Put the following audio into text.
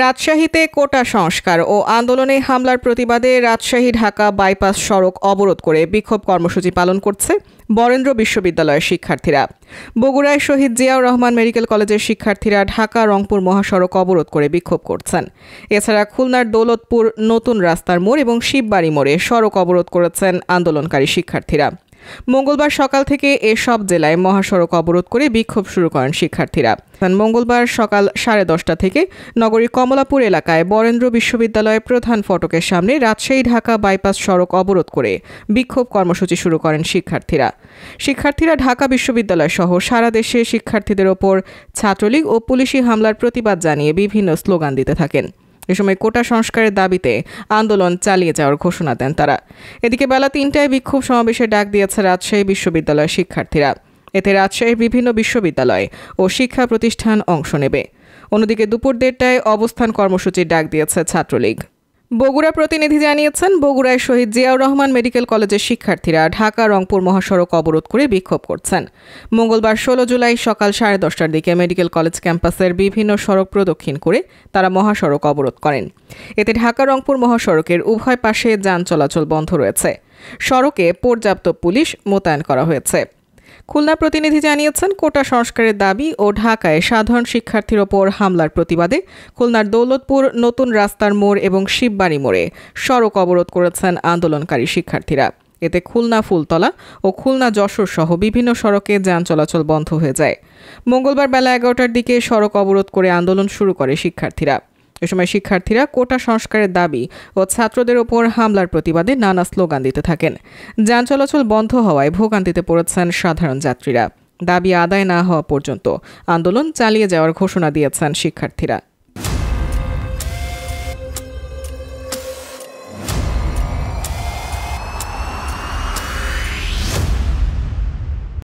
রাজশাহীতে কোটা সংস্কার ও আন্দোলনে হামলার প্রতিবাদে রাজশাহী ঢাকা বাইপাস সড়ক অবরোধ করে বিক্ষোভ কর্মসূচি পালন করছে বরেন্দ্র বিশ্ববিদ্যালয়ের শিক্ষার্থীরা। বগুড়ায় শহীদ জিয়াউর রহমান মেডিকেল কলেজের শিক্ষার্থীরা ঢাকা রংপুর মহাসড়ক অবরোধ করে বিক্ষোভ করছেন। এছাড়া খুলনার দৌলতপুর নতুন রাস্তার মোড় এবং শিববাড়ি মোড়ে সড়ক অবরোধ করেছেন আন্দোলনকারী শিক্ষার্থীরা। মঙ্গলবার সকাল থেকে এসব জেলায় মহাসড়ক অবরোধ করে বিক্ষোভ শুরু করেন শিক্ষার্থীরা। মঙ্গলবার সকাল 10:30 থেকে নগরীর কমলাপুর এলাকায় বরেন্দ্র বিশ্ববিদ্যালয়ের প্রধান ফটকের সামনে রাজশাহী ঢাকা বাইপাস সড়ক অবরোধ করে বিক্ষোভ কর্মসূচি শুরু করেন শিক্ষার্থীরা ঢাকা বিশ্ববিদ্যালয় সহ সারা দেশে শিক্ষার্থীদের ওপর ছাত্রলীগ ও পুলিশি হামলার প্রতিবাদ জানিয়ে বিভিন্ন স্লোগান দিতে থাকেন। এ সময় কোটা সংস্কারের দাবিতে আন্দোলন চালিয়ে যাওয়ার ঘোষণা দেন তারা। এদিকে বেলা 3টায় বিক্ষোভ সমাবেশে ডাক দিয়েছে রাজশাহী বিশ্ববিদ্যালয়ের শিক্ষার্থীরা। এতে রাজশাহীর বিভিন্ন বিশ্ববিদ্যালয় ও শিক্ষা প্রতিষ্ঠান অংশ নেবে। অন্যদিকে দুপুর 1:30টায় অবস্থান কর্মসূচির ডাক দিয়েছে ছাত্রলীগ। বগুড়া প্রতিনিধি জানিয়েছেন, বগুড়ায় শহীদ জিয়াউর রহমান মেডিকেল কলেজের শিক্ষার্থীরা ঢাকা রংপুর মহাসড়ক অবরোধ করে বিক্ষোভ করছেন। মঙ্গলবার 16 জুলাই সকাল 10:30টার দিকে মেডিকেল কলেজ ক্যাম্পাসের বিভিন্ন সড়ক প্রদক্ষিণ করে তারা মহাসড়ক অবরোধ করেন। এতে ঢাকা রংপুর মহাসড়কের উভয় পাশে যান চলাচল বন্ধ রয়েছে। সড়কে পর্যাপ্ত পুলিশ মোতায়েন করা হয়েছে। খুলনা প্রতিনিধি জানিয়েছেন, কোটা সংস্কারের দাবি ও ঢাকায় সাধারণ শিক্ষার্থীর ওপর হামলার প্রতিবাদে খুলনার দৌলতপুর নতুন রাস্তার মোড় এবং শিববাড়ি মোড়ে সড়ক অবরোধ করেছেন আন্দোলনকারী শিক্ষার্থীরা। এতে খুলনা ফুলতলা ও খুলনা যশোর সহ বিভিন্ন সড়কে যান চলাচল বন্ধ হয়ে যায়। মঙ্গলবার বেলা 11টার দিকে সড়ক অবরোধ করে আন্দোলন শুরু করে শিক্ষার্থীরা। এ সময় শিক্ষার্থীরা কোটা সংস্কারের দাবি ও ছাত্রদের ওপর হামলার প্রতিবাদে নানা স্লোগান দিতে থাকেন। যান চলাচল বন্ধ হওয়ায় ভোগান্তিতে পড়েছেন সাধারণ যাত্রীরা। দাবি আদায় না হওয়া পর্যন্ত আন্দোলন চালিয়ে যাওয়ার ঘোষণা দিয়েছেন শিক্ষার্থীরা।